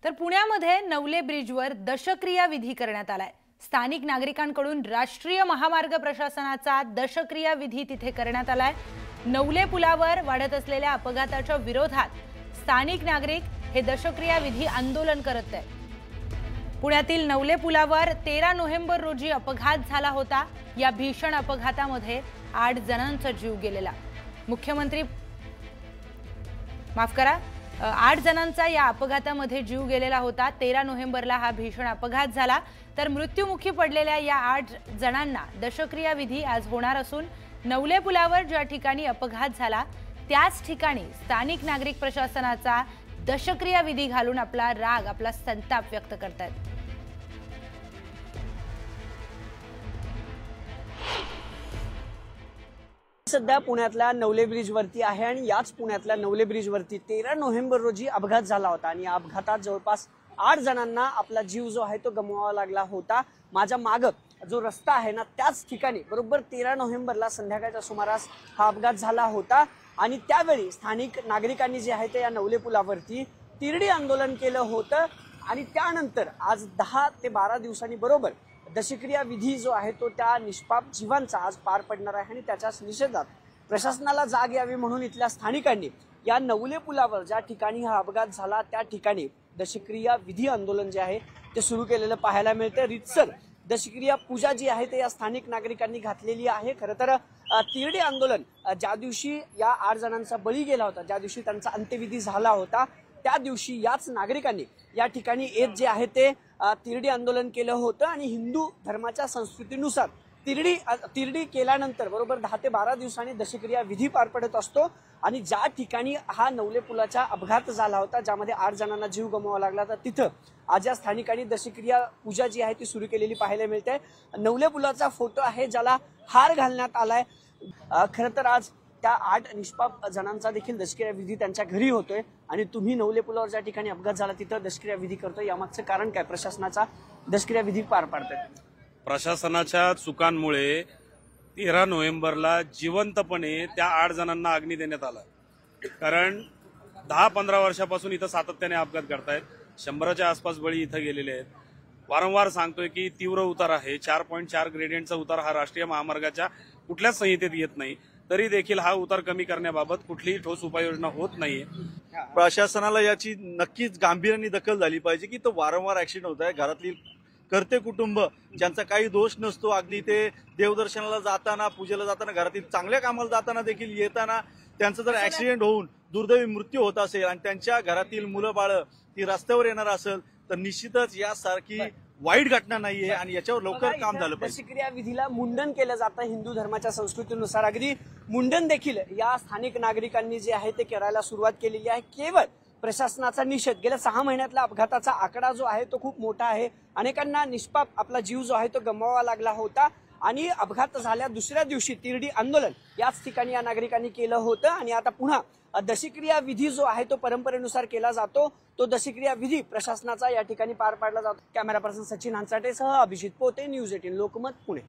तर पुण्यामध्ये नवले ब्रिजवर दशक्रिया विधी करण्यात आलाय। स्थानिक नागरिकांकडून राष्ट्रीय महामार्ग प्रशासनाचा दशक्रिया विधी तिथे करण्यात आलाय। नवले पुलावर वाढत असलेल्या अपघाताच्या विरोधात स्थानिक नागरिक हे दशक्रिया विधी आंदोलन करत आहेत। पुण्यातील नवले पुलावर 13 नोव्हेंबर रोजी अपघात झाला होता। या भीषण अपघातामध्ये 8 जणांचा जीव गेलेला। मुख्यमंत्री 8 जणांचा या अपघातामध्ये जीव गेलेला होता। 13 नोव्हेंबरला हा भीषण अपघात झाला। तर मृत्युमुखी पडलेल्या या 8 जणांना दशक्रिया विधी आज होणार असून नवले पुलावर ज्या ठिकाणी अपघात झाला त्याच ठिकाणी स्थानिक नागरिक प्रशासनाचा दशक्रिया विधी घालून आपला राग, आपला संताप व्यक्त करतात। सध्या पुण्यातल्या नवले ब्रिज वरती आहे आणि याच पुण्यातल्या नवले ब्रिज वरती 13 नोव्हेंबर रोजी अपघात झाला होता आणि या अपघातात जवळपास 8 जणांना आपला जीव जो आहे तो गमवावा लागला होता। माझ्या मागे जो रस्ता आहे ना त्याच ठिकाणी बरोबर 13 नोव्हेंबरला संध्याकाळच्या सुमारास हा अपघात झाला होता आणि त्यावेळी स्थानिक नागरिकांनी जे आहे ते या नवले पुलावरती तिरडी आंदोलन केलं होतं आणि त्यानंतर आज 10 ते 12 दिवसांनी बरोबर दशक्रिया विधी जो आहे तो त्या निष्पाप जीवांचा आज पार पडणार आहे आणि त्याच्याच निषेधात प्रशासनाला जाग यावी म्हणून इथल्या स्थानिकांनी या नवले पुलावर ज्या ठिकाणी हा अपघात झाला त्या ठिकाणी दशक्रिया विधी आंदोलन जे आहे ते सुरू केलेलं पाहायला मिळते। रितसर दशक्रिया पूजा जी आहे ते या स्थानिक नागरिकांनी घातलेली आहे। खरं तर तिरडी आंदोलन ज्या दिवशी या 8 जणांचा बळी गेला होता, ज्या दिवशी त्यांचा अंत्यविधी झाला होता त्या दिवशी याच नागरिकांनी या ठिकाणी येत जे आहे ते तिरडी आंदोलन केलं होतं आणि हिंदू धर्माच्या संस्कृतीनुसार तिरडी केल्यानंतर बरोबर 10 ते 12 दिवसांनी दशक्रिया विधी पार पडत असतो आणि ज्या ठिकाणी हा नवले पुलाचा अपघात झाला होता ज्यामध्ये 8 जणांना जीव गमवावा लागला तर तिथं आज या स्थानिकांनी दशक्रिया पूजा जी आहे ती सुरू केलेली पाहायला मिळते। नवले पुलाचा फोटो आहे ज्याला हार घालण्यात आलाय। खरं तर आज त्या 8 निष्पाप जणांचा देखील दशक्रिया विधी त्यांच्या घरी होतोय आणि तुम्ही नवले पुलावर ज्या ठिकाणी अपघात झाला तिथं दशक्रिया विधी करतोय, यामागचं कारण काय? प्रशासनाचा दशक्रिया विधी पार पाडतोय। प्रशासनाच्या चुकांमुळे 13 नोव्हेंबरला जिवंतपणे त्या 8 जणांना अग्नी देण्यात आला। कारण 10-15 वर्षापासून इथं सातत्याने अपघात घडतायत। 100च्या आसपास बळी इथं गेलेले आहेत। वारंवार सांगतोय की तीव्र उतार आहे, 4.4 ग्रेडियंटचा उतार हा राष्ट्रीय महामार्गाच्या कुठल्याच संहितेत येत नाही, तरी देखील हा उतार कमी करण्याबाबत कुठलीही ठोस उपाययोजना होत नाहीये। प्रशासनाला याची नक्कीच गांभीर्याने दखल झाली पाहिजे की तो वारंवार ऍक्सिडेंट होत आहे। घरातली करते कुटुंब ज्यांचा काही दोष नसतो, अगदी ते देवदर्शनाला जाताना, पूजेला जाताना, घरातील चांगल्या कामाला जाताना देखील येताना त्यांचा जर ऍक्सिडेंट होऊन दुर्दैवी मृत्यू होत असेल आणि त्यांच्या घरातील मुलं बाळ ती रस्त्यावर येणार असेल तर निश्चितच यासारखी वाईट घटना नाहीये आणि याच्यावर लवकर काम झालं पाहिजे। दशक्रिया विधीला मुंडन केलं जातं हिंदू धर्माच्या संस्कृतीनुसार। अगदी मुंडन देखील या स्थानिक नागरिकांनी जे आहे ते करायला सुरुवात केलेली आहे। केवळ प्रशासनाचा निषेध। गेल्या 6 महिन्यातला अपघाताचा आकडा जो आहे तो खूप मोठा आहे। अनेकांना निष्पाप आपला जीव जो आहे तो गमवावा लागला होता आणि अपघात झाल्या दुसऱ्या दिवशी तिरडी आंदोलन याच ठिकाणी या नागरिकांनी केलं होतं आणि आता पुन्हा दशक्रिया विधी जो आहे तो परंपरेनुसार केला जातो। तो दशक्रिया विधी प्रशासनाचा या ठिकाणी पार पाडला जातो। कॅमेरा पर्सन सचिन हंचाटेसह अभिजित पोते, न्यूज 18 लोकमत, पुणे।